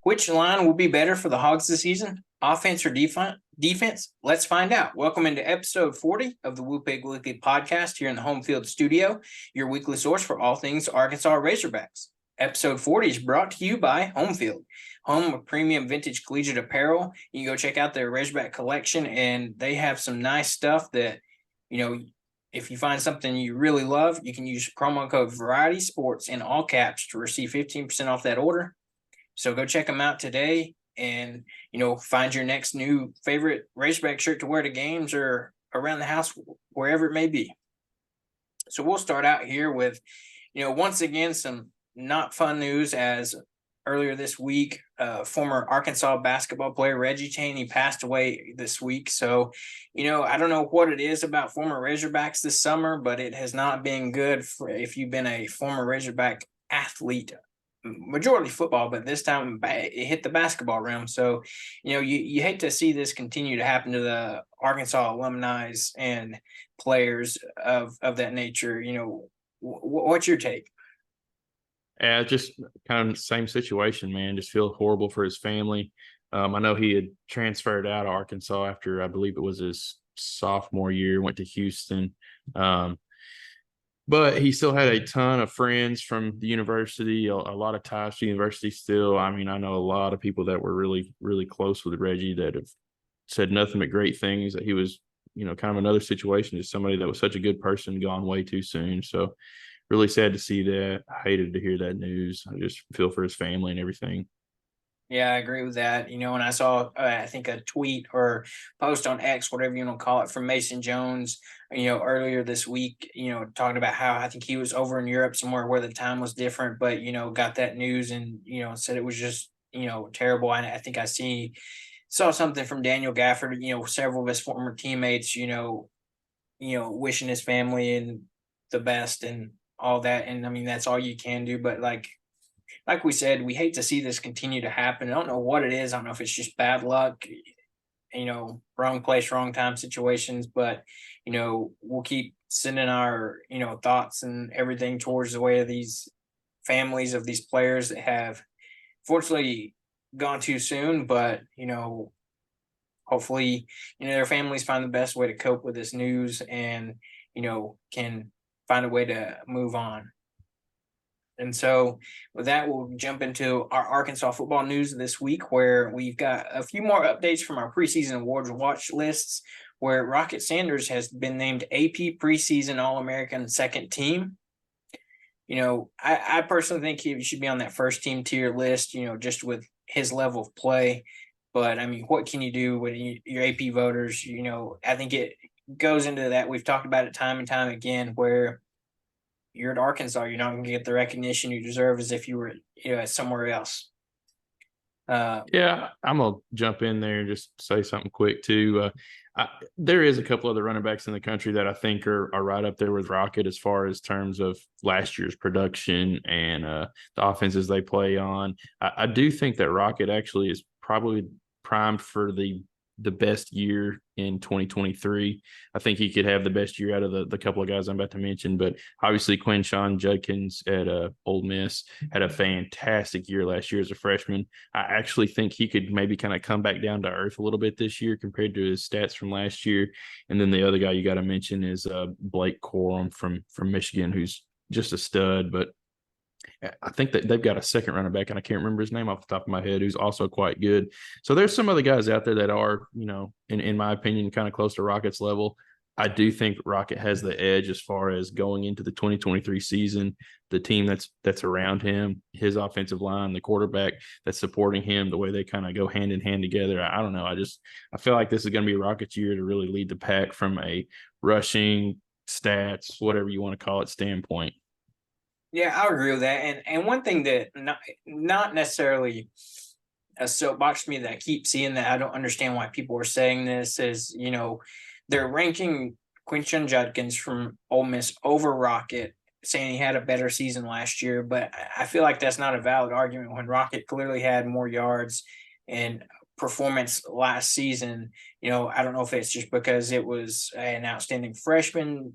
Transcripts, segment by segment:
Which line will be better for the Hogs this season? Offense or defense? Let's find out. Welcome into episode 40 of the Woo Pig Weekly podcast here in the home field studio, your weekly source for all things Arkansas Razorbacks. Episode 40 is brought to you by Home Field, home of premium vintage collegiate apparel. You can go check out their Razorback collection, and they have some nice stuff that, if you find something you really love, you can use promo code Variety Sports in all caps to receive 15% off that order. So go check them out today and, find your next new favorite Razorback shirt to wear to games or around the house, wherever it may be. So we'll start out here with, once again, some not fun news as earlier this week, former Arkansas basketball player Reggie Chaney passed away this week. So, I don't know what it is about former Razorbacks this summer, but it has not been good for if you've been a former Razorback athlete. Majority football, but this time it hit the basketball realm. So, you hate to see this continue to happen to the Arkansas alumni and players of that nature. What's your take? Yeah, just kind of the same situation, man. Just feel horrible for his family. I know he had transferred out of Arkansas after, I believe it was his sophomore year, went to Houston. But he still had a ton of friends from the university, a lot of ties to the university still. I mean, I know a lot of people that were really, really close with Reggie that have said nothing but great things, that he was, kind of another situation, just somebody that was such a good person gone way too soon. So really sad to see that. I hated to hear that news. I just feel for his family and everything. Yeah, I agree with that. When I saw, I think a tweet or post on X, whatever you want to call it, from Mason Jones, earlier this week, talking about how I think he was over in Europe somewhere where the time was different, but, got that news and, said it was just, terrible. I think I saw something from Daniel Gafford, several of his former teammates, wishing his family and the best and all that. And I mean, that's all you can do. But like we said, we hate to see this continue to happen. I don't know what it is. I don't know if it's just bad luck, wrong place, wrong time situations, but, we'll keep sending our, thoughts and everything towards the way of these families of these players that have fortunately gone too soon, but, hopefully, their families find the best way to cope with this news and, can find a way to move on. And so with that, we'll jump into our Arkansas football news this week, where we've got a few more updates from our preseason awards watch lists, where Rocket Sanders has been named AP preseason All-American second team. I personally think he should be on that first team tier list, just with his level of play. But, I mean, what can you do with your AP voters? I think it goes into that. We've talked about it time and time again, where you're at Arkansas, you're not going to get the recognition you deserve as if you were, somewhere else. Yeah, I'm going to jump in there and just say something quick, too. There is a couple other running backs in the country that I think are right up there with Rocket as far as terms of last year's production and the offenses they play on. I do think that Rocket actually is probably primed for the best year in 2023. I think he could have the best year out of the couple of guys I'm about to mention, but obviously Quinshon Judkins at Ole Miss had a fantastic year last year as a freshman. I actually think he could maybe kind of come back down to earth a little bit this year compared to his stats from last year. And then the other guy you got to mention is Blake Corum from Michigan, who's just a stud, but I think that they've got a second running back, and I can't remember his name off the top of my head, who's also quite good. So there's some other guys out there that are, in my opinion, kind of close to Rocket's level. I do think Rocket has the edge as far as going into the 2023 season. The team that's around him, his offensive line, the quarterback that's supporting him, the way they kind of go hand in hand together. I don't know. I feel like this is going to be Rocket's year to really lead the pack from a rushing, stats, whatever you want to call it, standpoint. Yeah, I agree with that. And one thing that not necessarily a soapbox to me that I keep seeing that I don't understand why people are saying this is, they're ranking Quinshon Judkins from Ole Miss over Rocket, saying he had a better season last year. But I feel like that's not a valid argument when Rocket clearly had more yards and performance last season. I don't know if it's just because it was an outstanding freshman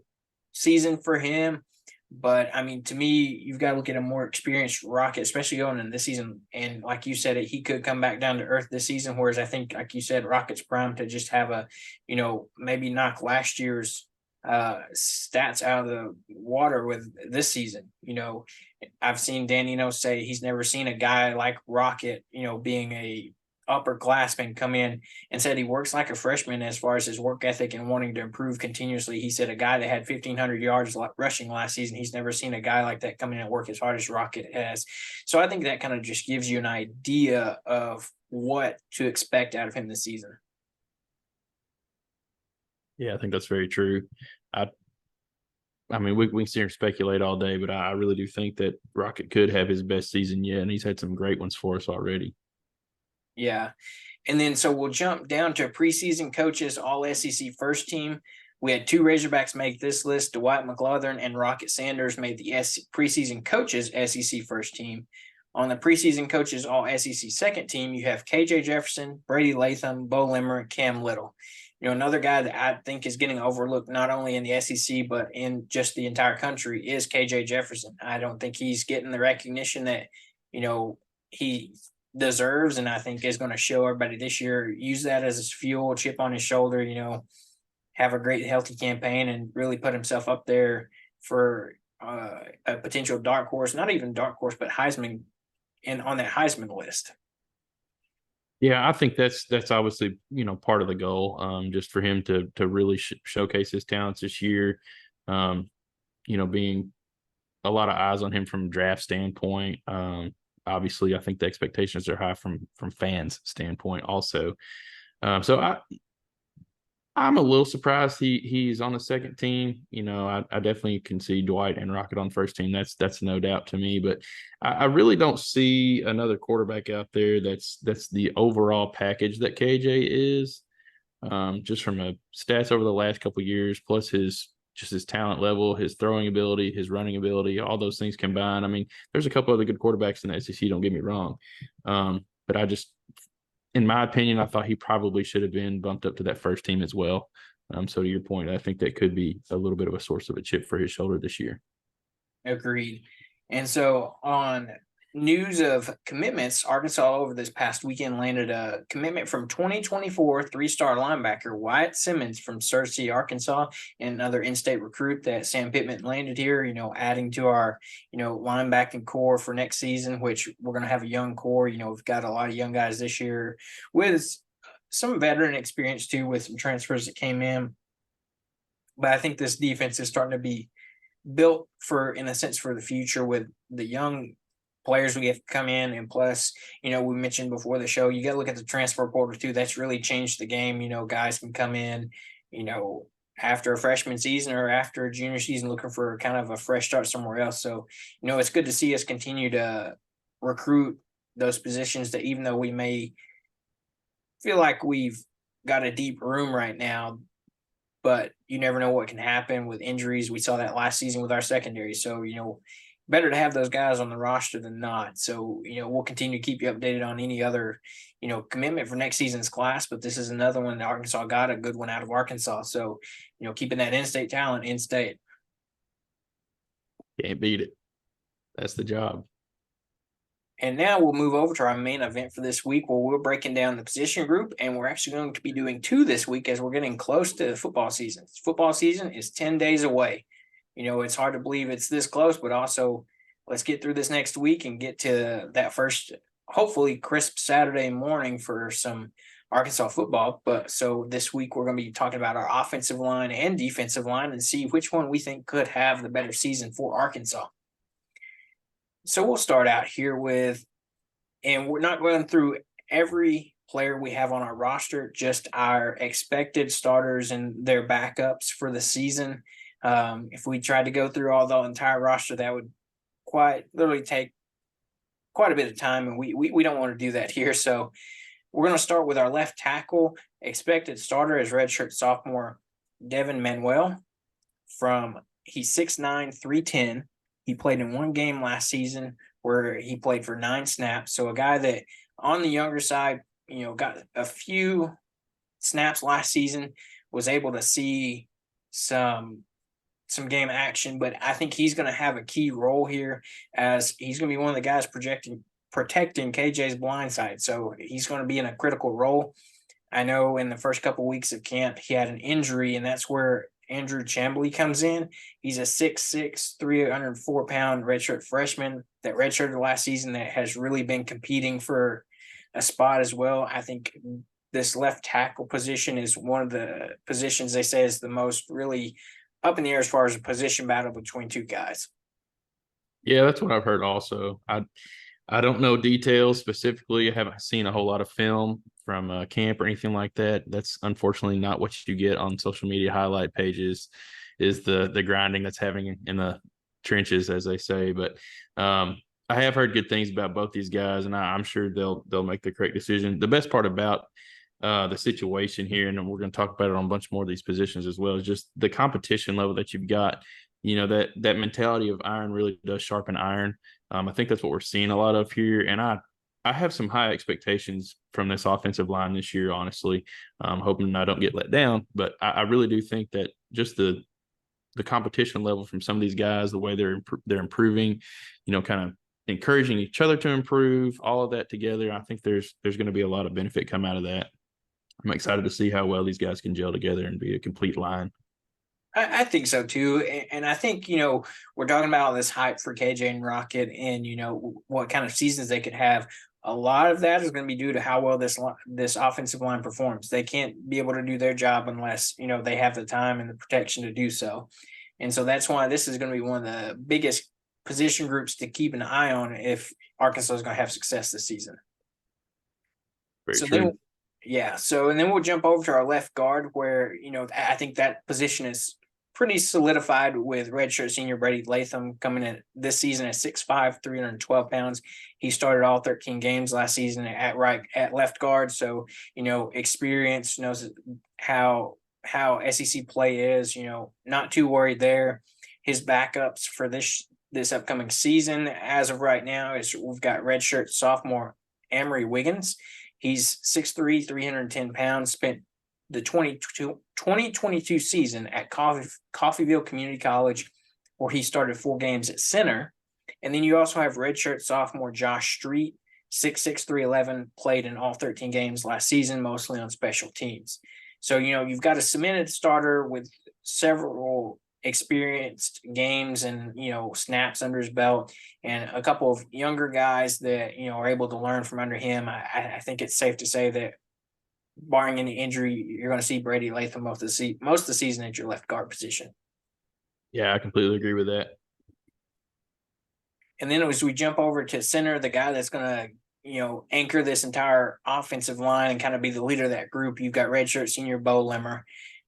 season for him, But I mean, to me, you've got to look at a more experienced Rocket, especially going in this season. And like you said, he could come back down to earth this season. Whereas I think, like you said, Rocket's prime to just have a, maybe knock last year's stats out of the water with this season. I've seen Danino say he's never seen a guy like Rocket, being a upperclassman come in, and said he works like a freshman as far as his work ethic and wanting to improve continuously. He said a guy that had 1,500 yards rushing last season, he's never seen a guy like that come in and work as hard as Rocket has. So I think that kind of just gives you an idea of what to expect out of him this season. Yeah, I think that's very true. I mean, we can sit here and speculate all day, but I really do think that Rocket could have his best season yet, and he's had some great ones for us already. Yeah. And then so we'll jump down to preseason coaches, all SEC first team. We had 2 Razorbacks make this list. Dwight McLaughlin and Rocket Sanders made the preseason coaches SEC first team. On the preseason coaches, all SEC second team, you have KJ Jefferson, Brady Latham, Bo Limmer, and Cam Little. Another guy that I think is getting overlooked not only in the SEC but in just the entire country is KJ Jefferson. I don't think he's getting the recognition that he deserves, and I think is going to show everybody this year. Use that as his fuel, chip on his shoulder. Have a great healthy campaign and really put himself up there for a potential dark horse, not even dark horse, but Heisman, and on that Heisman list. Yeah, I think that's obviously part of the goal, just for him to really showcase his talents this year. Being a lot of eyes on him from a draft standpoint. Obviously, I think the expectations are high from fans' standpoint also. So I'm a little surprised he's on the second team. I definitely can see Dwight and Rocket on first team. That's no doubt to me. But I really don't see another quarterback out there that's the overall package that KJ is. Just from a stats over the last couple of years, plus his talent level, his throwing ability, his running ability, all those things combined. I mean, there's a couple other good quarterbacks in the SEC. Don't get me wrong, but in my opinion, I thought he probably should have been bumped up to that first team as well. So to your point, I think that could be a little bit of a source of a chip for his shoulder this year. Agreed. And so on news of commitments, Arkansas over this past weekend landed a commitment from 2024 3-star linebacker Wyatt Simmons from Searcy, Arkansas, and another in-state recruit that Sam Pittman landed here, adding to our, linebacking core for next season, which we're going to have a young core. We've got a lot of young guys this year with some veteran experience too, with some transfers that came in. But I think this defense is starting to be built in a sense for the future with the young players we have come in. And plus, we mentioned before the show, you got to look at the transfer portal too. That's really changed the game. Guys can come in, after a freshman season or after a junior season looking for kind of a fresh start somewhere else. So, it's good to see us continue to recruit those positions that even though we may feel like we've got a deep room right now, but you never know what can happen with injuries. We saw that last season with our secondary. So, better to have those guys on the roster than not. So, we'll continue to keep you updated on any other, commitment for next season's class. But this is another one that Arkansas got, a good one out of Arkansas. So, keeping that in-state talent in-state. Can't beat it. That's the job. And now we'll move over to our main event for this week, where we're breaking down the position group, and we're actually going to be doing 2 this week as we're getting close to football season. Football season is 10 days away. It's hard to believe it's this close, but also let's get through this next week and get to that first, hopefully crisp Saturday morning for some Arkansas football. But so this week we're going to be talking about our offensive line and defensive line and see which one we think could have the better season for Arkansas. So we'll start out here and we're not going through every player we have on our roster, just our expected starters and their backups for the season. If we tried to go through all the entire roster, that would literally take quite a bit of time, and we don't want to do that here. So we're going to start with our left tackle. Expected starter is redshirt sophomore Devin Manuel. He's 6'9", 310. He played in 1 game last season where he played for 9 snaps. So a guy that on the younger side, got a few snaps last season, was able to see some some game action, but I think he's going to have a key role here, as he's going to be one of the guys protecting KJ's blind side. So he's going to be in a critical role. I know in the first couple of weeks of camp, he had an injury, and that's where Andrew Chambly comes in. He's a 6'6", 304-pound redshirt freshman that redshirted last season that has really been competing for a spot as well. I think this left tackle position is one of the positions they say is the most really up in the air as far as a position battle between two guys. Yeah, that's what I've heard also. I don't know details specifically. I haven't seen a whole lot of film from camp or anything like that. That's unfortunately not what you get on social media highlight pages, is the grinding that's having in the trenches, as they say. But I have heard good things about both these guys, and I'm sure they'll make the correct decision. The best part about the situation here, and we're going to talk about it on a bunch more of these positions as well, is just the competition level that you've got. You know, that mentality of iron really does sharpen iron. I think that's what we're seeing a lot of here, and I have some high expectations from this offensive line this year. Honestly, I'm hoping I don't get let down, but I really do think that just the competition level from some of these guys, the way they're improving, you know, kind of encouraging each other to improve, all of that together, I think there's going to be a lot of benefit come out of that. I'm excited to see how well these guys can gel together and be a complete line. I think so too. And I think, you know, we're talking about all this hype for KJ and Rocket and, you know, what kind of seasons they could have. A lot of that is going to be due to how well this offensive line performs. They can't be able to do their job unless, you know, they have the time and the protection to do so. And so that's why this is going to be one of the biggest position groups to keep an eye on if Arkansas is going to have success this season. Very true. And then we'll jump over to our left guard, where, you know, I think that position is pretty solidified with redshirt senior Brady Latham coming in this season at 6'5", 312 pounds. He started all 13 games last season at left guard. So, you know, experience, knows how SEC play is, you know, not too worried there. His backups for this upcoming season, as of right now, is we've got redshirt sophomore Emory Wiggins. He's 6'3", 310 pounds, spent the 2022 season at Coffeyville Community College, where he started 4 games at center. And then you also have redshirt sophomore Josh Street, 6'6", 311, played in all 13 games last season, mostly on special teams. So, you know, you've got a cemented starter with several experienced games and, you know, snaps under his belt, and a couple of younger guys that, you know, are able to learn from under him. I think it's safe to say that, barring any injury, you're going to see Brady Latham most of the season at your left guard position. Yeah, I completely agree with that. And then as we jump over to center, the guy that's going to, you know, anchor this entire offensive line and kind of be the leader of that group, you've got redshirt senior Bo Limmer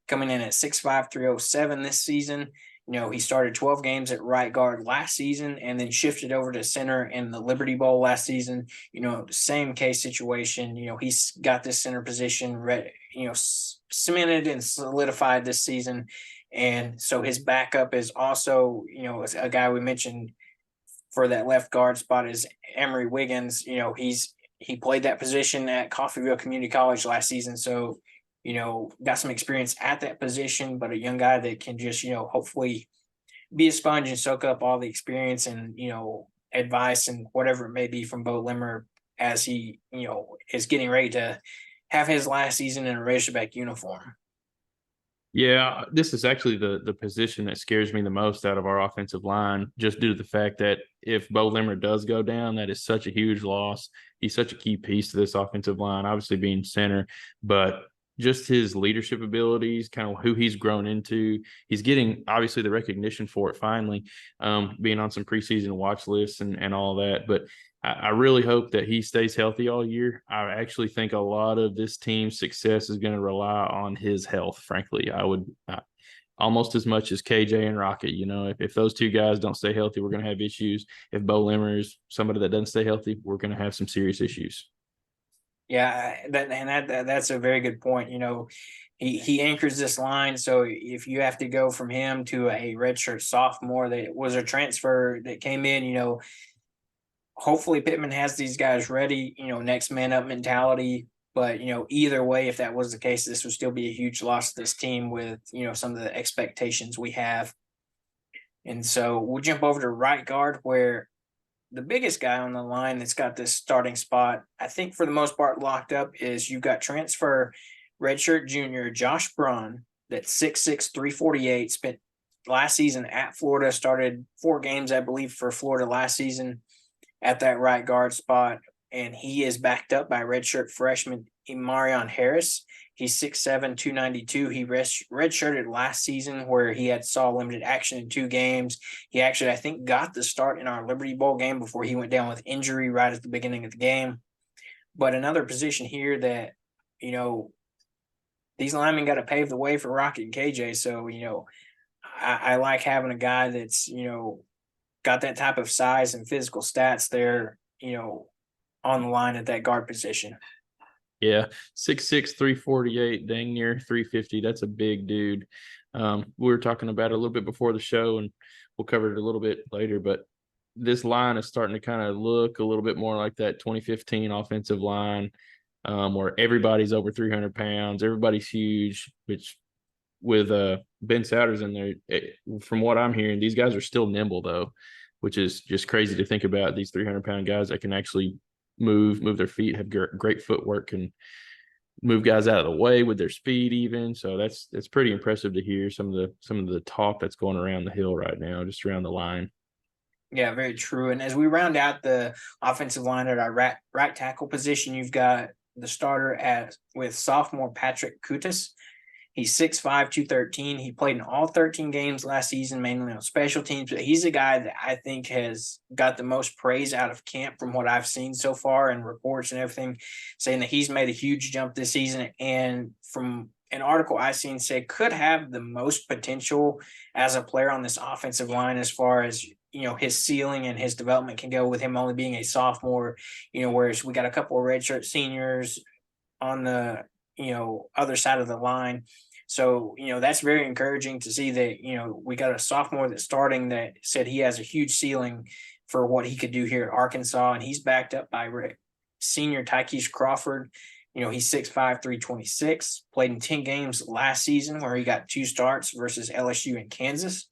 coming in at 6'5", 307 this season. You know, he started 12 games at right guard last season and then shifted over to center in the Liberty Bowl last season. You know, same case situation. You know, he's got this center position, cemented and solidified this season. And so his backup is also, you know, a guy we mentioned for that left guard spot is Emory Wiggins. You know, he played that position at Coffeyville Community College last season. So, you know, got some experience at that position, but a young guy that can just, you know, hopefully be a sponge and soak up all the experience and, you know, advice and whatever it may be from Bo Limmer as he, you know, is getting ready to have his last season in a Razorback uniform. Yeah, this is actually the position that scares me the most out of our offensive line, just due to the fact that if Bo Limmer does go down, that is such a huge loss. He's such a key piece to this offensive line, obviously being center, but just his leadership abilities, kind of who he's grown into. He's getting obviously the recognition for it finally, being on some preseason watch lists and all that. But I really hope that he stays healthy all year. I actually think a lot of this team's success is going to rely on his health, frankly. I would almost as much as KJ and Rocket. You know, if those two guys don't stay healthy, we're going to have issues. If Bo Limmer is somebody that doesn't stay healthy, we're going to have some serious issues. Yeah, that's a very good point. You know, he anchors this line. So if you have to go from him to a redshirt sophomore that was a transfer that came in, you know, hopefully Pittman has these guys ready, you know, next man up mentality. But, you know, either way, if that was the case, this would still be a huge loss to this team with, you know, some of the expectations we have. And so we'll jump over to right guard, where the biggest guy on the line that's got this starting spot, I think for the most part locked up, is you've got transfer redshirt junior Josh Braun, that's 6'6", 348, spent last season at Florida, started 4 games, I believe, for Florida last season at that right guard spot. And he is backed up by redshirt freshman Imarion Harris. He's 6'7", 292. He redshirted last season where he saw limited action in 2 games. He actually, I think, got the start in our Liberty Bowl game before he went down with injury right at the beginning of the game. But another position here that, these linemen got to pave the way for Rocket and KJ. So, I like having a guy that's, got that type of size and physical stats there, on the line at that guard position. Yeah, 6'6", 348, dang near 350. That's a big dude. We were talking about it a little bit before the show, and we'll cover it a little bit later, but this line is starting to kind of look a little bit more like that 2015 offensive line, where everybody's over 300 pounds, everybody's huge, which with Ben Souders in there, from what I'm hearing, these guys are still nimble though, which is just crazy to think about. These 300-pound guys that can actually move their feet, have great footwork, and move guys out of the way with their speed even. So that's pretty impressive to hear some of the talk that's going around the hill right now, just around the line. Yeah, very true. And as we round out the offensive line at our right tackle position, you've got the starter with sophomore Patrick Kutas. He's 6'5", 213. He played in all 13 games last season, mainly on special teams. But he's a guy that I think has got the most praise out of camp from what I've seen so far, and reports and everything, saying that he's made a huge jump this season. And from an article I seen said could have the most potential as a player on this offensive line as far as his ceiling and his development can go, with him only being a sophomore. Whereas we got a couple of redshirt seniors on the other side of the line. So, that's very encouraging to see that, we got a sophomore that's starting that said he has a huge ceiling for what he could do here at Arkansas. And he's backed up by senior Tykees Crawford. He's 6'5", 326, played in 10 games last season where he got 2 starts versus LSU and Kansas.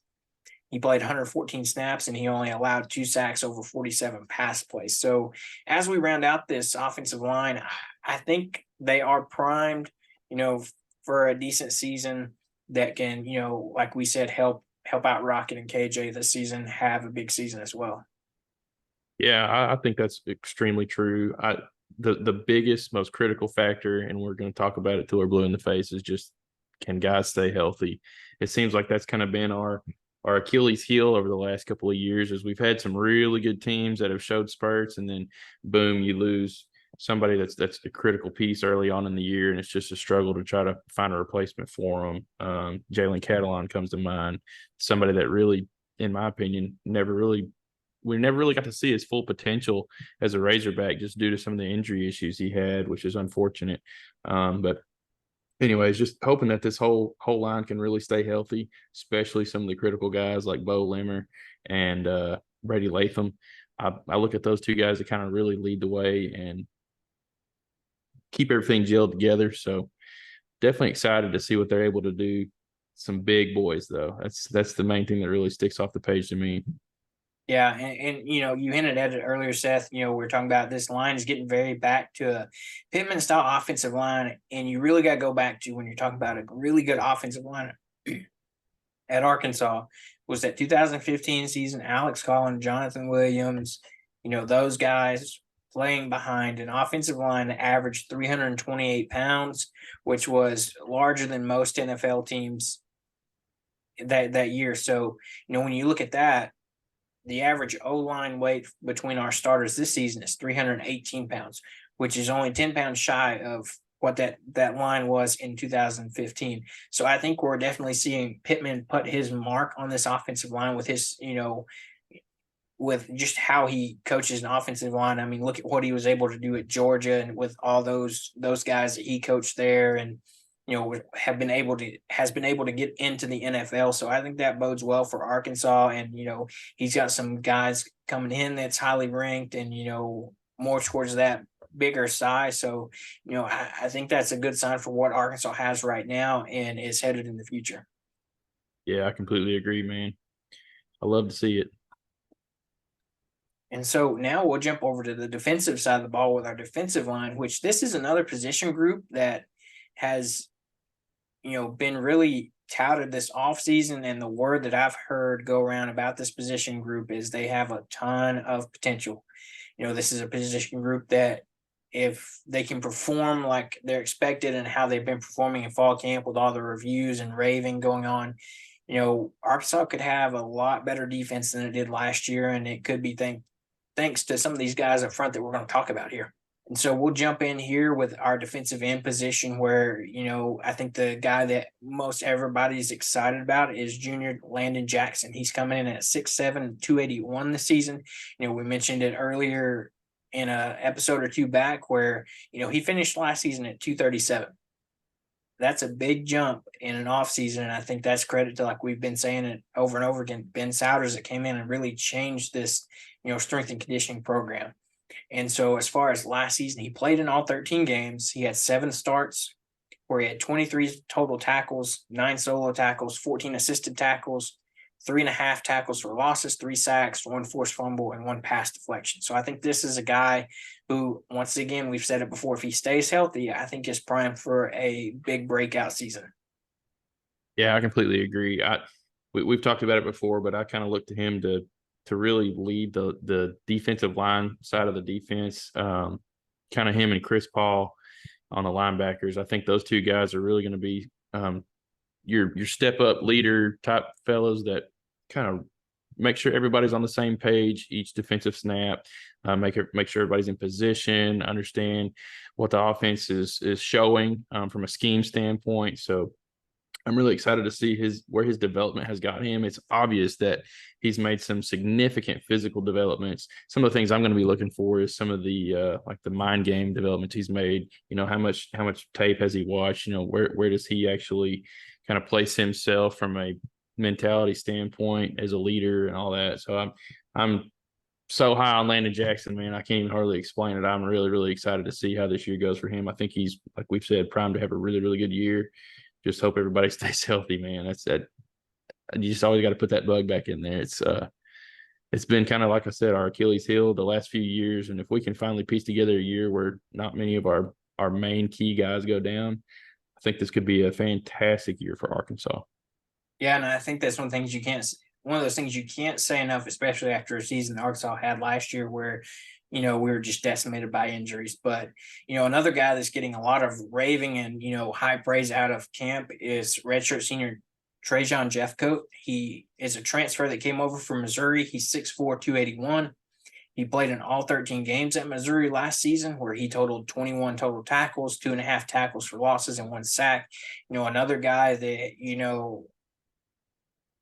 He played 114 snaps, and he only allowed 2 sacks over 47 pass plays. So as we round out this offensive line, I think they are primed, for a decent season that can, like we said, help out Rocket and KJ this season, have a big season as well. Yeah, I think that's extremely true. The biggest, most critical factor, and we're going to talk about it till we're blue in the face, is just, can guys stay healthy? It seems like that's kind of been our Achilles heel over the last couple of years, as we've had some really good teams that have showed spurts, and then boom, you lose somebody that's a critical piece early on in the year, and it's just a struggle to try to find a replacement for them. Jalen Catalon comes to mind, somebody that really, in my opinion, we never really got to see his full potential as a Razorback, just due to some of the injury issues he had, which is unfortunate. But anyways, just hoping that this whole line can really stay healthy, especially some of the critical guys like Bo Limmer and Brady Latham. I look at those 2 guys that kind of really lead the way and keep everything gelled together. So definitely excited to see what they're able to do. Some big boys, though. That's the main thing that really sticks off the page to me. Yeah, and you hinted at it earlier, Seth. We're talking about this line is getting very back to a Pittman style offensive line, and you really got to go back to, when you're talking about a really good offensive line at Arkansas, was that 2015 season. Alex Collins, Jonathan Williams, those guys playing behind an offensive line that averaged 328 pounds, which was larger than most NFL teams that year. So, when you look at that, the average O-line weight between our starters this season is 318 pounds, which is only 10 pounds shy of what that line was in 2015. So I think we're definitely seeing Pittman put his mark on this offensive line with his, with just how he coaches an offensive line. I mean, look at what he was able to do at Georgia, and with all those guys that he coached there, and has been able to get into the NFL. So I think that bodes well for Arkansas. And, he's got some guys coming in that's highly ranked, and, more towards that bigger size. So, I think that's a good sign for what Arkansas has right now and is headed in the future. Yeah, I completely agree, man. I love to see it. And so now we'll jump over to the defensive side of the ball with our defensive line, which this is another position group that has, been really touted this offseason. And the word that I've heard go around about this position group is they have a ton of potential. This is a position group that if they can perform like they're expected and how they've been performing in fall camp with all the reviews and raving going on, Arkansas could have a lot better defense than it did last year. And it could be thanks to some of these guys up front that we're going to talk about here. And so we'll jump in here with our defensive end position where, I think the guy that most everybody's excited about is junior Landon Jackson. He's coming in at 6'7", 281 this season. We mentioned it earlier in a episode or two back where, he finished last season at 237. That's a big jump in an offseason. And I think that's credit to, like we've been saying it over and over again, Ben Souders that came in and really changed this, strength and conditioning program. And so as far as last season, he played in all 13 games. He had 7 starts where he had 23 total tackles, 9 solo tackles, 14 assisted tackles, 3.5 tackles for losses, 3 sacks, 1 forced fumble, and 1 pass deflection. So I think this is a guy who, once again, we've said it before, if he stays healthy, I think is primed for a big breakout season. Yeah, I completely agree. We've talked about it before, but I kind of look to him to really lead the defensive line side of the defense. Kind of him and Chris Paul on the linebackers. I think those 2 guys are really going to be your step up leader type fellows that kind of make sure everybody's on the same page each defensive snap, make sure everybody's in position, understand what the offense is showing from a scheme standpoint. So I'm really excited to see where his development has got him. It's obvious that he's made some significant physical developments. Some of the things I'm going to be looking for is some of the like the mind game developments he's made. How much tape has he watched? Where does he actually kind of place himself from a mentality standpoint as a leader and all that. So I'm so high on Landon Jackson, man. I can't even hardly explain it. I'm really, really excited to see how this year goes for him. I think he's, like we've said, primed to have a really, really good year. Just hope everybody stays healthy, man. That's that. You just always got to put that bug back in there. It's been kind of, like I said, our Achilles heel the last few years. And if we can finally piece together a year where not many of our main key guys go down, I think this could be a fantastic year for Arkansas. Yeah, and I think that's one of those things you can't say enough, especially after a season Arkansas had last year where, we were just decimated by injuries. But, another guy that's getting a lot of raving and, high praise out of camp is redshirt senior Trajan Jeffcoat. He is a transfer that came over from Missouri. He's 6'4", 281. He played in all 13 games at Missouri last season where he totaled 21 total tackles, 2.5 tackles for losses, and 1 sack. Another guy that,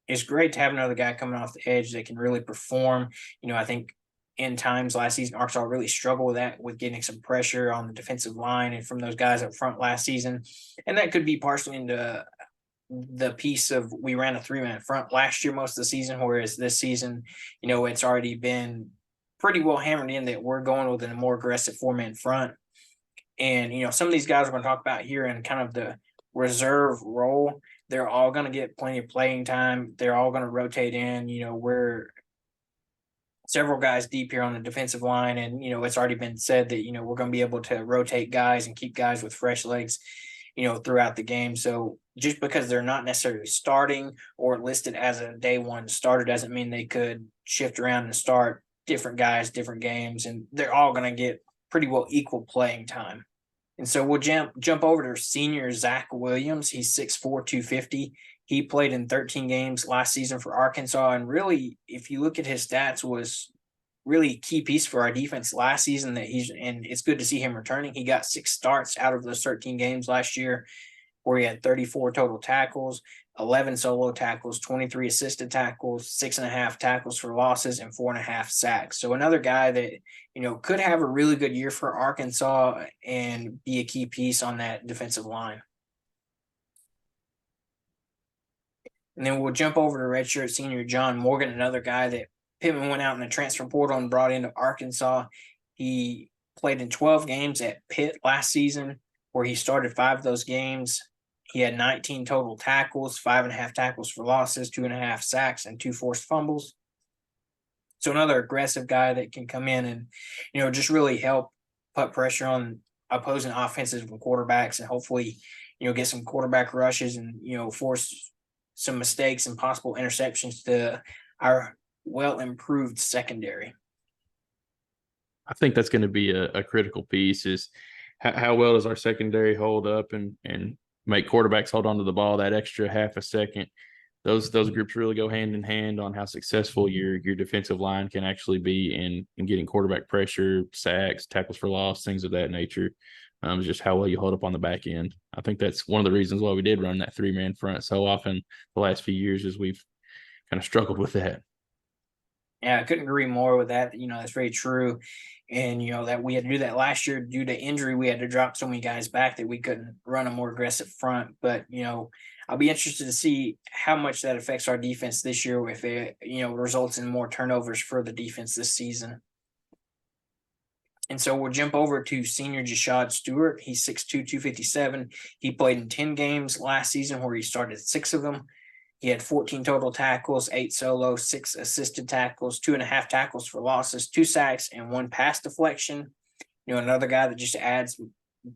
it's great to have another guy coming off the edge that can really perform. I think in times last season, Arkansas really struggled with getting some pressure on the defensive line and from those guys up front last season. And that could be partially into the piece of we ran a 3-man front last year most of the season, whereas this season, it's already been pretty well hammered in that we're going with a more aggressive 4-man front. And, some of these guys we're going to talk about here in kind of the reserve role, they're all going to get plenty of playing time. They're all going to rotate in. We're several guys deep here on the defensive line. And, it's already been said that, we're going to be able to rotate guys and keep guys with fresh legs, throughout the game. So just because they're not necessarily starting or listed as a day one starter doesn't mean they could shift around and start different guys, different games. And they're all going to get pretty well equal playing time. And so we'll jump over to senior Zach Williams. He's 6'4", 250. He played in 13 games last season for Arkansas. And really, if you look at his stats, was really a key piece for our defense last season and it's good to see him returning. He got 6 starts out of those 13 games last year where he had 34 total tackles, 11 solo tackles, 23 assisted tackles, 6.5 tackles for losses, and 4.5 sacks. So another guy that, could have a really good year for Arkansas and be a key piece on that defensive line. And then we'll jump over to redshirt senior John Morgan, another guy that Pittman went out in the transfer portal and brought into Arkansas. He played in 12 games at Pitt last season, where he started 5 of those games. He had 19 total tackles, 5.5 tackles for losses, 2.5 sacks, and 2 forced fumbles. So another aggressive guy that can come in and, just really help put pressure on opposing offenses and quarterbacks, and hopefully, get some quarterback rushes and, force some mistakes and possible interceptions to our well improved secondary. I think that's going to be a critical piece is how well does our secondary hold up and make quarterbacks hold on to the ball that extra half a second. Those groups really go hand in hand on how successful your defensive line can actually be in getting quarterback pressure, sacks, tackles for loss, things of that nature. Just how well you hold up on the back end. I think that's one of the reasons why we did run that 3-man front so often the last few years, is we've kind of struggled with that. Yeah, I couldn't agree more with that. That's very true. And, that we had to do that last year due to injury. We had to drop so many guys back that we couldn't run a more aggressive front. But, I'll be interested to see how much that affects our defense this year, if it, results in more turnovers for the defense this season. And so we'll jump over to senior Jashad Stewart. He's 6'2", 257. He played in 10 games last season where he started 6 of them. He had 14 total tackles, 8 solo, 6 assisted tackles, 2.5 tackles for losses, 2 sacks, and 1 pass deflection. Another guy that just adds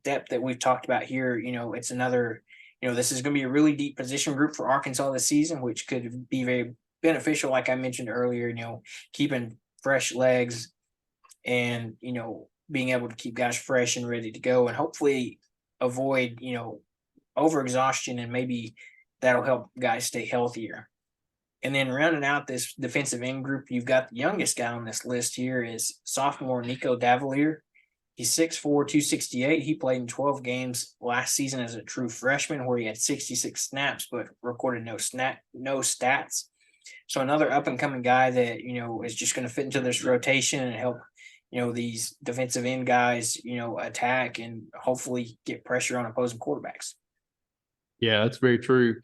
depth that we've talked about here. It's another, this is going to be a really deep position group for Arkansas this season, which could be very beneficial, like I mentioned earlier, keeping fresh legs and, being able to keep guys fresh and ready to go, and hopefully avoid, overexhaustion, and maybe that'll help guys stay healthier. And then rounding out this defensive end group, you've got the youngest guy on this list here is sophomore Nico Davalier. He's 6'4", 268. He played in 12 games last season as a true freshman, where he had 66 snaps but recorded no stats. So another up-and-coming guy that, is just going to fit into this rotation and help, these defensive end guys, attack and hopefully get pressure on opposing quarterbacks. Yeah, that's very true.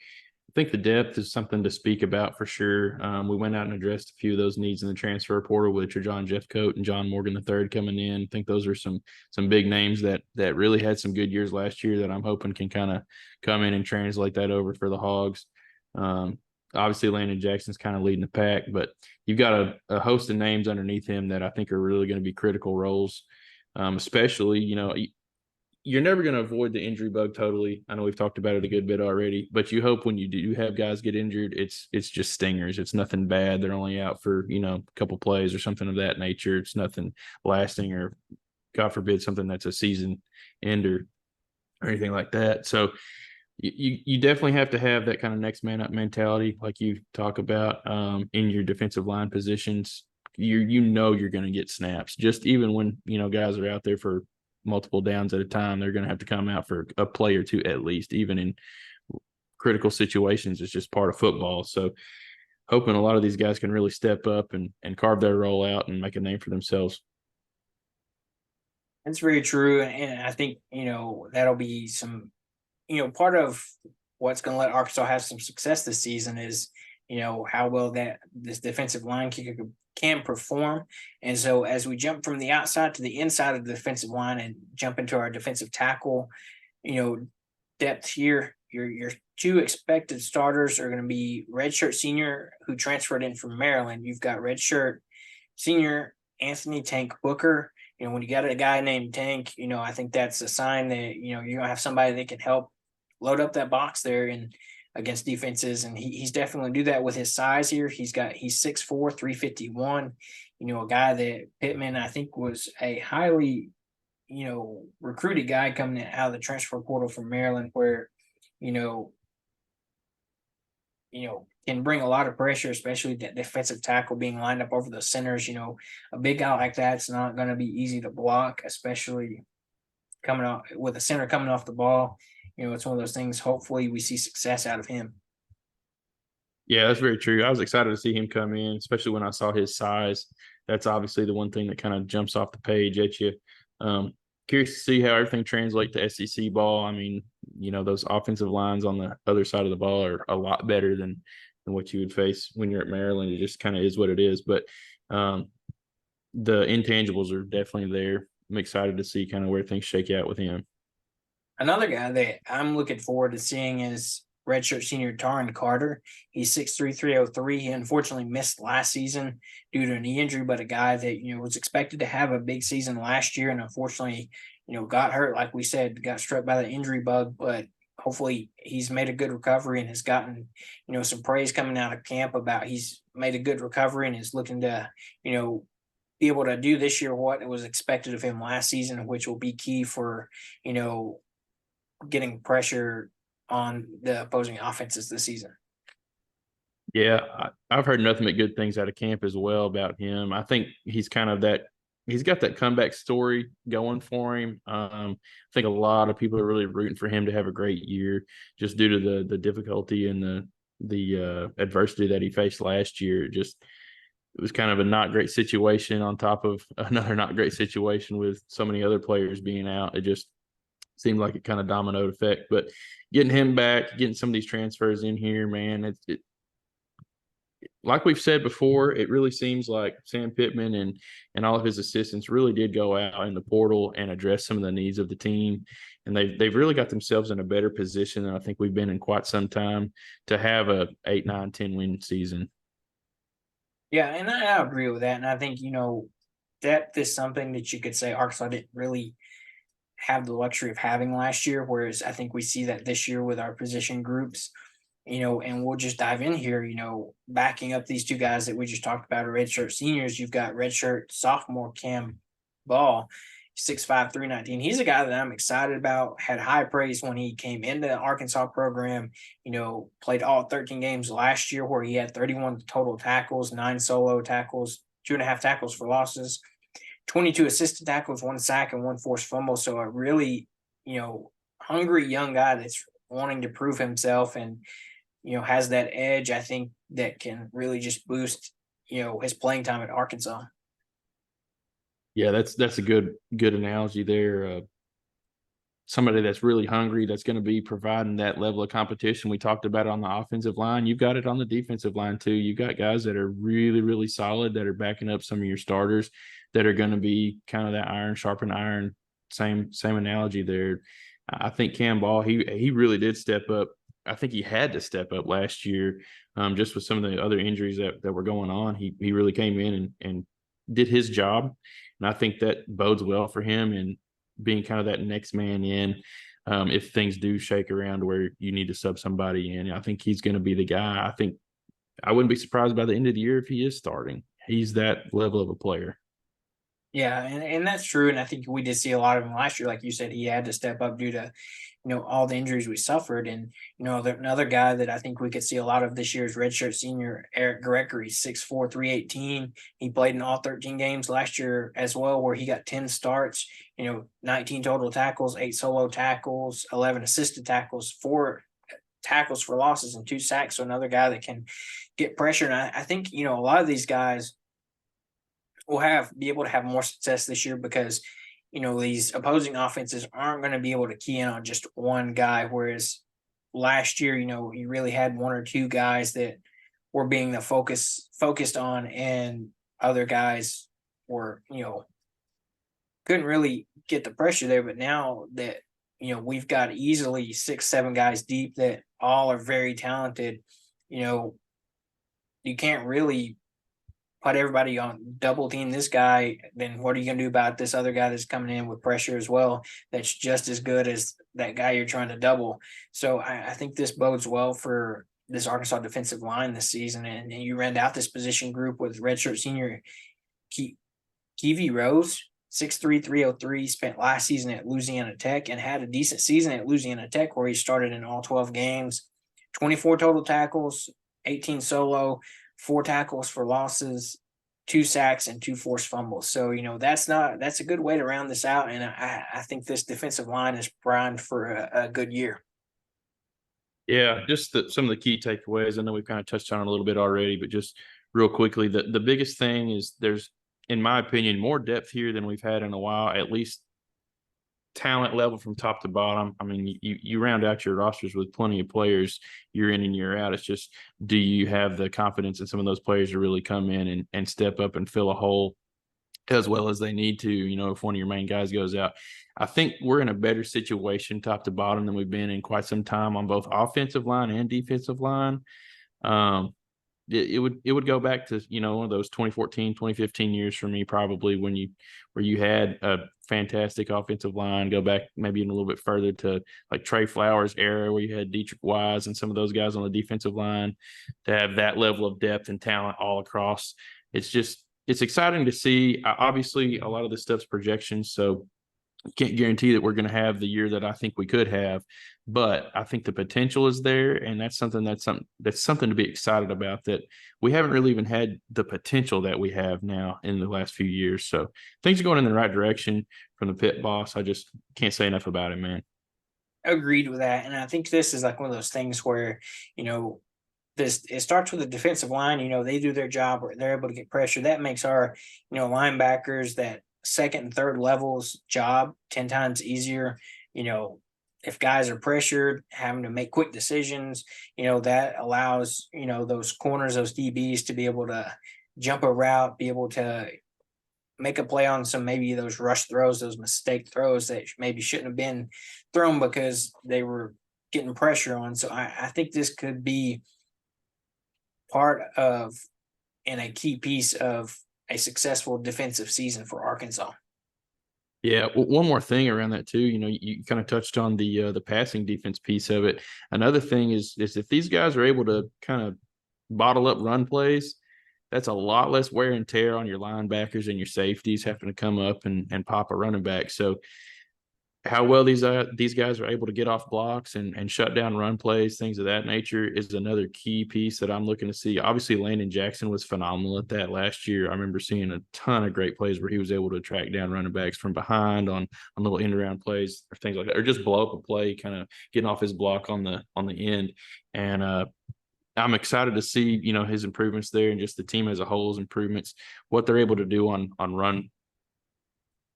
I think the depth is something to speak about for sure. We went out and addressed a few of those needs in the transfer portal with Trajan Jeffcoat and John Morgan III coming in. I think those are some big names that really had some good years last year that I'm hoping can kind of come in and translate that over for the Hogs. Obviously, Landon Jackson's kind of leading the pack, but you've got a host of names underneath him that I think are really going to be critical roles, especially, you're never going to avoid the injury bug totally. I know we've talked about it a good bit already, but you hope when you do have guys get injured, it's just stingers. It's nothing bad. They're only out for, a couple plays or something of that nature. It's nothing lasting, or God forbid, something that's a season ender or anything like that. So you definitely have to have that kind of next man up mentality, like you talk about, in your defensive line positions. You're going to get snaps, just even when, guys are out there for multiple downs at a time. They're going to have to come out for a play or two at least, even in critical situations. It's just part of football. So hoping a lot of these guys can really step up and carve their role out and make a name for themselves. That's very true. And I think, that'll be some, part of what's going to let Arkansas have some success this season is, how well that this defensive line can perform. And so as we jump from the outside to the inside of the defensive line and jump into our defensive tackle, depth here, your 2 expected starters are going to be redshirt senior who transferred in from Maryland. You've got redshirt senior Anthony Tank Booker. When you got a guy named Tank, I think that's a sign that, you're going to have somebody that can help load up that box there and against defenses. And he's definitely do that with his size here. He's 6'4", 351, a guy that Pittman, I think, was a highly, recruited guy coming out of the transfer portal from Maryland, where, can bring a lot of pressure, especially that defensive tackle being lined up over the centers. A big guy like that's not going to be easy to block, especially coming off with a center coming off the ball. It's one of those things. Hopefully we see success out of him. Yeah, that's very true. I was excited to see him come in, especially when I saw his size. That's obviously the one thing that kind of jumps off the page at you. Curious to see how everything translates to SEC ball. I mean, those offensive lines on the other side of the ball are a lot better than what you would face when you're at Maryland. It just kind of is what it is. But the intangibles are definitely there. I'm excited to see kind of where things shake out with him. Another guy that I'm looking forward to seeing is redshirt senior Taron Carter. He's 6'3", 303. He unfortunately missed last season due to a knee injury, but a guy that, was expected to have a big season last year and unfortunately, got hurt. Like we said, got struck by the injury bug, but hopefully he's made a good recovery and has gotten, some praise coming out of camp about he's made a good recovery and is looking to, be able to do this year what was expected of him last season, which will be key for, getting pressure on the opposing offenses this season. Yeah, I've heard nothing but good things out of camp as well about him. I think he's kind of that. He's got that comeback story going for him. I think a lot of people are really rooting for him to have a great year, just due to the difficulty and the adversity that he faced last year. It was kind of a not great situation on top of another not great situation with so many other players being out. It just seemed like it kind of dominoed effect. But getting him back, getting some of these transfers in here, man, it like we've said before, it really seems like Sam Pittman and all of his assistants really did go out in the portal and address some of the needs of the team. And they've really got themselves in a better position than I think we've been in quite some time to have a 8, 9, 10 win season. Yeah, and I agree with that. And I think, depth is something that you could say Arkansas didn't really have the luxury of having last year, whereas I think we see that this year with our position groups, and we'll just dive in here, backing up these two guys that we just talked about are redshirt seniors. You've got redshirt sophomore Cam Ball, 6'5", 319. He's a guy that I'm excited about, had high praise when he came into the Arkansas program, played all 13 games last year where he had 31 total tackles, 9 solo tackles, 2.5 tackles for losses, 22 assisted tackles, 1 sack, and 1 forced fumble. So a really, hungry young guy that's wanting to prove himself and, has that edge, I think, that can really just boost, his playing time at Arkansas. Yeah, that's a good analogy there. Somebody that's really hungry, that's going to be providing that level of competition. We talked about it on the offensive line. You've got it on the defensive line too. You've got guys that are really, really solid that are backing up some of your starters that are going to be kind of that iron sharpen iron. Same analogy there. I think Cam Ball, he really did step up. I think he had to step up last year, just with some of the other injuries that were going on. He really came in and did his job, and I think that bodes well for him and being kind of that next man in. If things do shake around where you need to sub somebody in, I think he's going to be the guy. I think I wouldn't be surprised by the end of the year if he is starting. He's that level of a player. Yeah, and that's true. And I think we did see a lot of him last year. Like you said, he had to step up due to, all the injuries we suffered. And, another guy that I think we could see a lot of this year is redshirt senior Eric Gregory, 6'4", 318. He played in all 13 games last year as well, where he got 10 starts, 19 total tackles, 8 solo tackles, 11 assisted tackles, 4 tackles for losses, and 2 sacks. So another guy that can get pressure. And I think, a lot of these guys will be able to have more success this year because, these opposing offenses aren't going to be able to key in on just one guy. Whereas last year, you really had 1 or 2 guys that were being the focused on, and other guys were, couldn't really get the pressure there. But now that, we've got easily 6, 7 guys deep that all are very talented, you can't really put everybody on double team this guy. Then what are you going to do about this other guy that's coming in with pressure as well? That's just as good as that guy you're trying to double. So I think this bodes well for this Arkansas defensive line this season. And you rend out this position group with redshirt senior Kiwi Rose, 6'3", 303, spent last season at Louisiana Tech and had a decent season at Louisiana Tech where he started in all 12 games, 24 total tackles, 18 solo, 4 tackles for losses, 2 sacks, and 2 forced fumbles. So, that's a good way to round this out. And I think this defensive line is primed for a good year. Yeah, just some of the key takeaways. I know we've kind of touched on it a little bit already, but just real quickly, the biggest thing is there's, in my opinion, more depth here than we've had in a while, at least talent level from top to bottom. I mean, you round out your rosters with plenty of players year in and year out. It's just, do you have the confidence in some of those players to really come in and step up and fill a hole as well as they need to, if one of your main guys goes out. I think we're in a better situation top to bottom than we've been in quite some time on both offensive line and defensive line. It would go back to, one of those 2014, 2015 years for me, probably where you had a fantastic offensive line. Go back maybe even a little bit further to like Trey Flowers' era, where you had Dietrich Wise and some of those guys on the defensive line, to have that level of depth and talent all across. It's exciting to see. Obviously, a lot of this stuff's projections, so can't guarantee that we're going to have the year that I think we could have, but I think the potential is there, and that's something to be excited about, that we haven't really even had the potential that we have now in the last few years. So things are going in the right direction from the pit boss. I just can't say enough about it, man. Agreed with that. And I think this is like one of those things where, it starts with the defensive line. They do their job, or they're able to get pressure. That makes our, linebackers, that second and third levels job 10 times easier. If guys are pressured, having to make quick decisions, that allows, those corners, those DBs to be able to jump a route, be able to make a play on some, maybe those rush throws, those mistake throws that maybe shouldn't have been thrown because they were getting pressure on. So I think this could be part of and a key piece of a successful defensive season for Arkansas. Yeah, one more thing around that too. You kind of touched on the passing defense piece of it. Another thing is if these guys are able to kind of bottle up run plays, that's a lot less wear and tear on your linebackers and your safeties having to come up and pop a running back. So how well these guys are able to get off blocks and shut down run plays, things of that nature, is another key piece that I'm looking to see. Obviously, Landon Jackson was phenomenal at that last year. I remember seeing a ton of great plays where he was able to track down running backs from behind on little end around plays or things like that, or just blow up a play, kind of getting off his block on the end. And I'm excited to see, his improvements there, and just the team as a whole's improvements, what they're able to do on run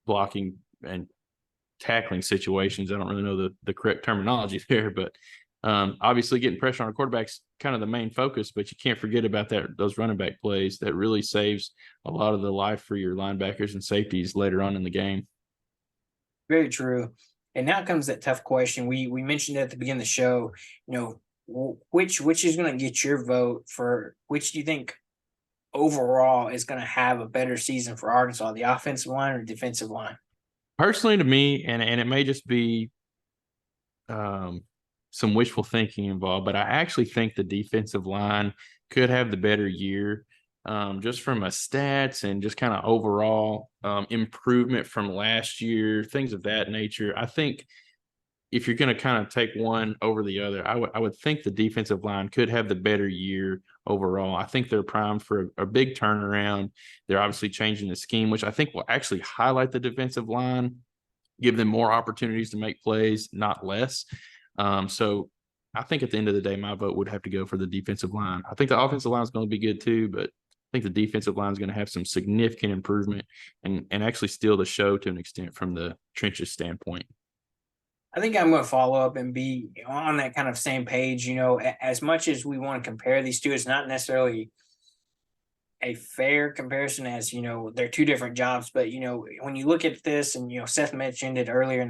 blocking and tackling situations. I don't really know the correct terminology there, but obviously getting pressure on a quarterback's kind of the main focus, but you can't forget about those running back plays that really saves a lot of the life for your linebackers and safeties later on in the game. Very true. And now comes that tough question. We mentioned at the beginning of the show, which is going to get your vote for which do you think overall is going to have a better season for Arkansas, the offensive line or defensive line? Personally, to me, and it may just be some wishful thinking involved, but I actually think the defensive line could have the better year, just from a stats and just kind of overall improvement from last year, things of that nature. I think if you're going to kind of take one over the other, I would think the defensive line could have the better year overall. I think they're primed for a big turnaround. They're obviously changing the scheme, which I think will actually highlight the defensive line, give them more opportunities to make plays, not less. So I think at the end of the day, my vote would have to go for the defensive line. I think the offensive line is going to be good too, but I think the defensive line is going to have some significant improvement and actually steal the show to an extent from the trenches standpoint. I think I'm going to follow up and be on that kind of same page. As much as we want to compare these two, it's not necessarily a fair comparison, as they're two different jobs. But when you look at this, and Seth mentioned it earlier in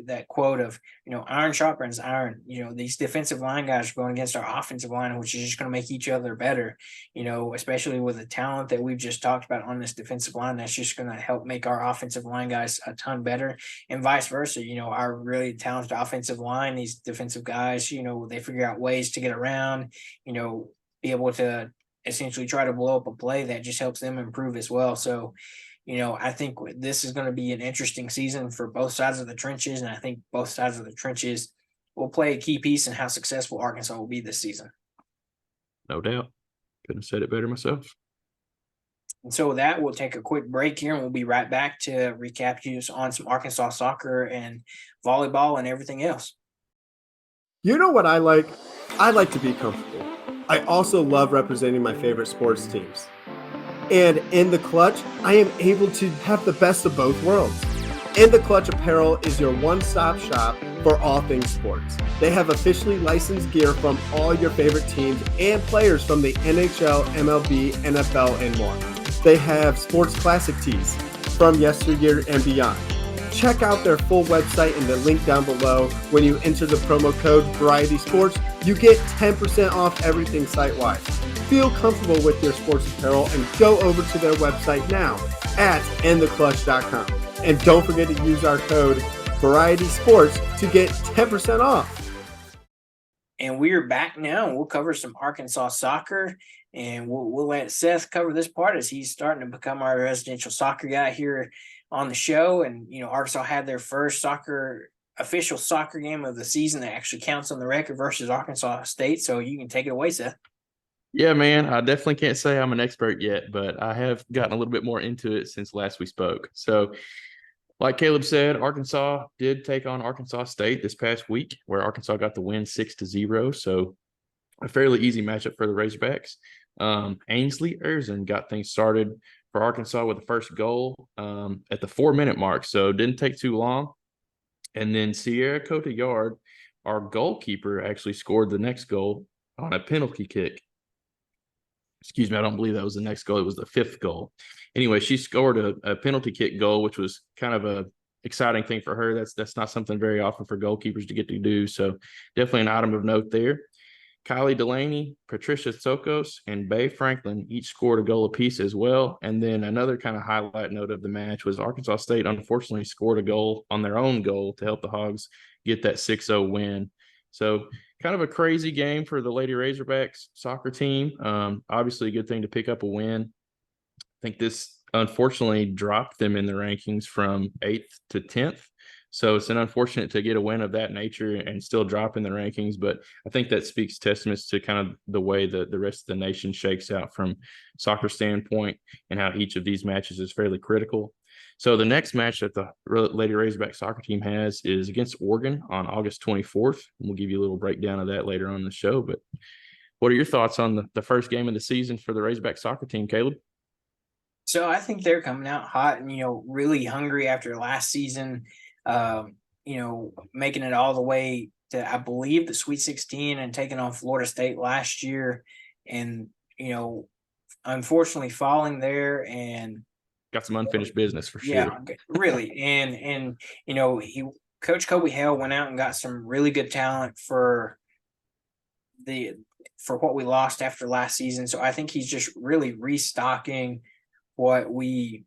that quote of iron sharpens iron. These defensive line guys are going against our offensive line, which is just going to make each other better. Especially with the talent that we've just talked about on this defensive line, that's just going to help make our offensive line guys a ton better, and vice versa. Our really talented offensive line, these defensive guys, they figure out ways to get around, be able to essentially try to blow up a play that just helps them improve as well. So, I think this is going to be an interesting season for both sides of the trenches, and I think both sides of the trenches will play a key piece in how successful Arkansas will be this season. No doubt. Couldn't have said it better myself. And so with that, we'll take a quick break here, and we'll be right back to recap you on some Arkansas soccer and volleyball and everything else. You know what I like? I like to be comfortable. I also love representing my favorite sports teams. And in the Clutch, I am able to have the best of both worlds. In the Clutch Apparel is your one-stop shop for all things sports. They have officially licensed gear from all your favorite teams and players from the NHL, MLB, NFL, and more. They have sports classic tees, from yesteryear and beyond. Check out their full website in the link down below. When you enter the promo code Variety Sports, you get 10% off everything site-wide. Feel comfortable with your sports apparel and go over to their website now at endtheclutch.com. And don't forget to use our code Variety Sports to get 10% off. And we're back now, and we'll cover some Arkansas soccer, and we'll let Seth cover this part as he's starting to become our residential soccer guy here on the show. And, Arkansas had their first official soccer game of the season that actually counts on the record versus Arkansas State. So you can take it away, Seth. Yeah, man, I definitely can't say I'm an expert yet, but I have gotten a little bit more into it since last we spoke. So like Caleb said, Arkansas did take on Arkansas State this past week, where Arkansas got the win 6-0. So a fairly easy matchup for the Razorbacks. Ainsley Erzin got things started for Arkansas with the first goal at the 4-minute mark. So it didn't take too long. And then Sierra Cotillard, our goalkeeper, actually scored the next goal on a penalty kick. Excuse me, I don't believe that was the next goal. It was the 5th goal. Anyway, she scored a penalty kick goal, which was kind of a exciting thing for her. That's not something very often for goalkeepers to get to do. So definitely an item of note there. Kylie Delaney, Patricia Tsokos, and Bay Franklin each scored a goal apiece as well. And then another kind of highlight note of the match was Arkansas State unfortunately scored a goal on their own goal to help the Hogs get that 6-0 win. So kind of a crazy game for the Lady Razorbacks soccer team. Obviously a good thing to pick up a win. I think this unfortunately dropped them in the rankings from 8th to 10th. So it's unfortunate to get a win of that nature and still drop in the rankings. But I think that speaks testaments to kind of the way that the rest of the nation shakes out from soccer standpoint and how each of these matches is fairly critical. So the next match that the Lady Razorback soccer team has is against Oregon on August 24th. We'll give you a little breakdown of that later on in the show. But what are your thoughts on the first game of the season for the Razorback soccer team, Caleb? So I think they're coming out hot and, really hungry after last season. Making it all the way to, I believe, the Sweet 16 and taking on Florida State last year, and unfortunately falling there and got some unfinished business for sure. Yeah, really, and Coach Kobe Hale went out and got some really good talent for what we lost after last season. So I think he's just really restocking what we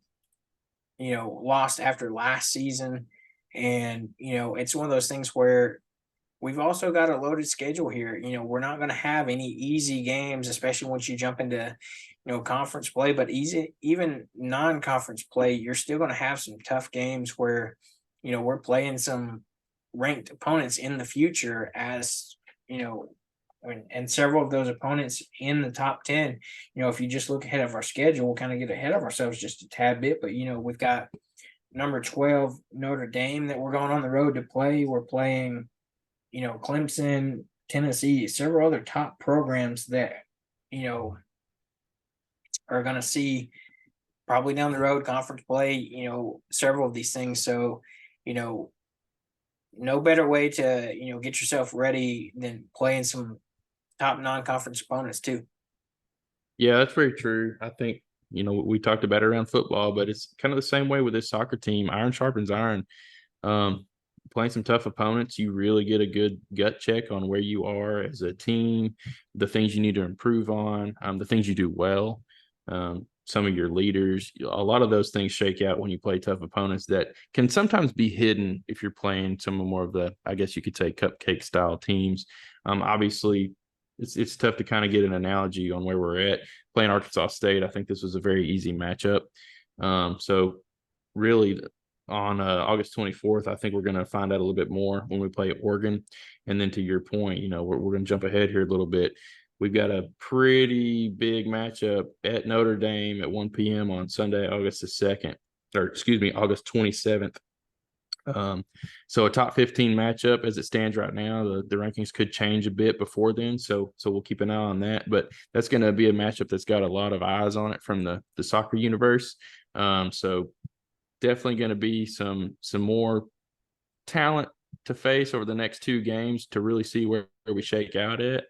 lost after last season. And, it's one of those things where we've also got a loaded schedule here. We're not going to have any easy games, especially once you jump into, conference play, but even non-conference play, you're still going to have some tough games where, we're playing some ranked opponents in the future as, and several of those opponents in the top 10. If you just look ahead of our schedule, we'll kind of get ahead of ourselves just a tad bit, but, we've got number 12 Notre Dame that we're going on the road to play. We're playing, Clemson, Tennessee, several other top programs that, are going to see probably down the road conference play, several of these things. So, no better way to, get yourself ready than playing some top non-conference opponents too. Yeah, that's very true. I think, we talked about it around football, but it's kind of the same way with this soccer team. Iron sharpens iron. Playing some tough opponents, you really get a good gut check on where you are as a team, the things you need to improve on, the things you do well, some of your leaders. A lot of those things shake out when you play tough opponents that can sometimes be hidden if you're playing some more of the, I guess you could say, cupcake style teams. Obviously, it's tough to kind of get an analogy on where we're at. Playing Arkansas State, I think this was a very easy matchup. So really on August 24th, I think we're going to find out a little bit more when we play Oregon. And then to your point, we're going to jump ahead here a little bit. We've got a pretty big matchup at Notre Dame at 1 p.m. on Sunday, August 27th. So a top 15 matchup as it stands right now. The rankings could change a bit before then, so we'll keep an eye on that. But that's going to be a matchup that's got a lot of eyes on it from the soccer universe. So definitely going to be some more talent to face over the next 2 games to really see where we shake out at.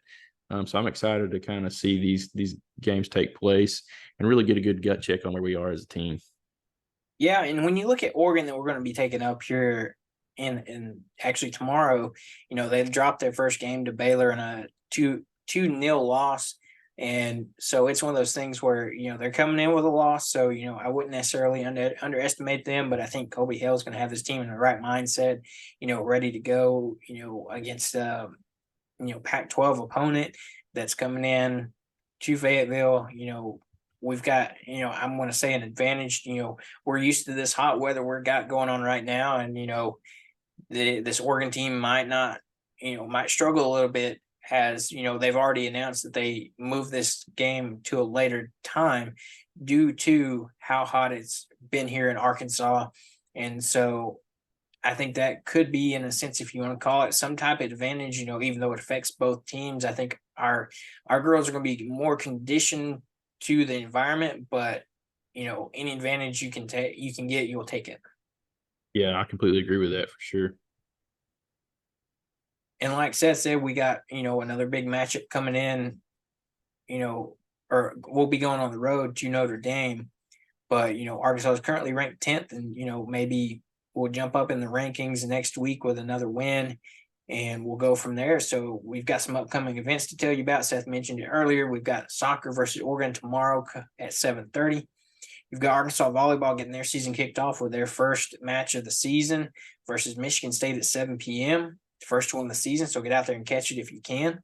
So I'm excited to kind of see these games take place and really get a good gut check on where we are as a team. Yeah, and when you look at Oregon that we're going to be taking up here in actually tomorrow, they dropped their first game to Baylor in a 2-0 loss. And so it's one of those things where, they're coming in with a loss. So, I wouldn't necessarily underestimate them, but I think Colby Hale is going to have this team in the right mindset, ready to go, against, Pac-12 opponent that's coming in to Fayetteville. We've got, I'm going to say an advantage. We're used to this hot weather we've got going on right now. And, this Oregon team might not, might struggle a little bit as, they've already announced that they move this game to a later time due to how hot it's been here in Arkansas. And so I think that could be, in a sense, if you want to call it, some type of advantage, even though it affects both teams. I think our girls are going to be more conditioned to the environment, but any advantage you can get, you'll take it. Yeah, I completely agree with that for sure. And like Seth said, we got, another big matchup coming in, or we'll be going on the road to Notre Dame, but, Arkansas is currently ranked 10th, and, maybe we'll jump up in the rankings next week with another win, and we'll go from there. So we've got some upcoming events to tell you about. Seth mentioned it earlier. We've got soccer versus Oregon tomorrow at 7:30. You've got Arkansas volleyball getting their season kicked off with their first match of the season versus Michigan State at 7 p.m. First one of the season, so get out there and catch it if you can.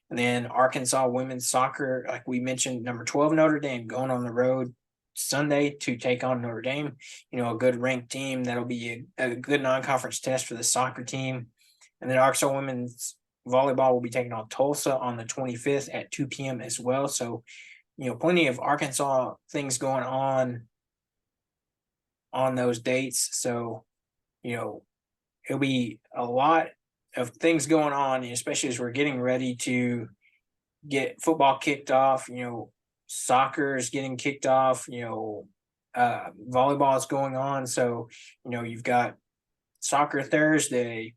And then Arkansas women's soccer, like we mentioned, number 12 Notre Dame going on the road Sunday to take on Notre Dame, a good ranked team. That'll be a good non-conference test for the soccer team. And then Arkansas women's volleyball will be taking on Tulsa on the 25th at 2 p.m. as well. So, plenty of Arkansas things going on those dates. So, it'll be a lot of things going on, especially as we're getting ready to get football kicked off. Soccer is getting kicked off. Volleyball is going on. So, you've got soccer Thursday,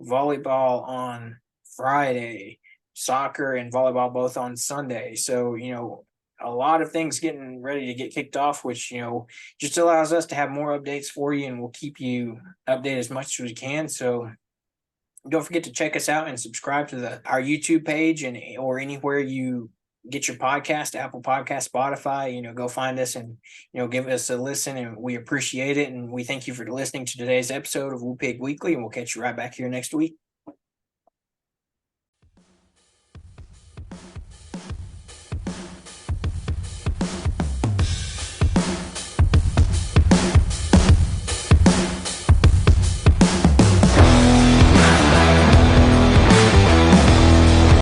volleyball on Friday, soccer and volleyball both on Sunday. So, a lot of things getting ready to get kicked off, which, just allows us to have more updates for you, and we'll keep you updated as much as we can. So don't forget to check us out and subscribe to our YouTube page or anywhere you get your podcast, Apple Podcast, Spotify. Go find us and, give us a listen, and we appreciate it. And we thank you for listening to today's episode of Woo Pig Weekly, and we'll catch you right back here next week.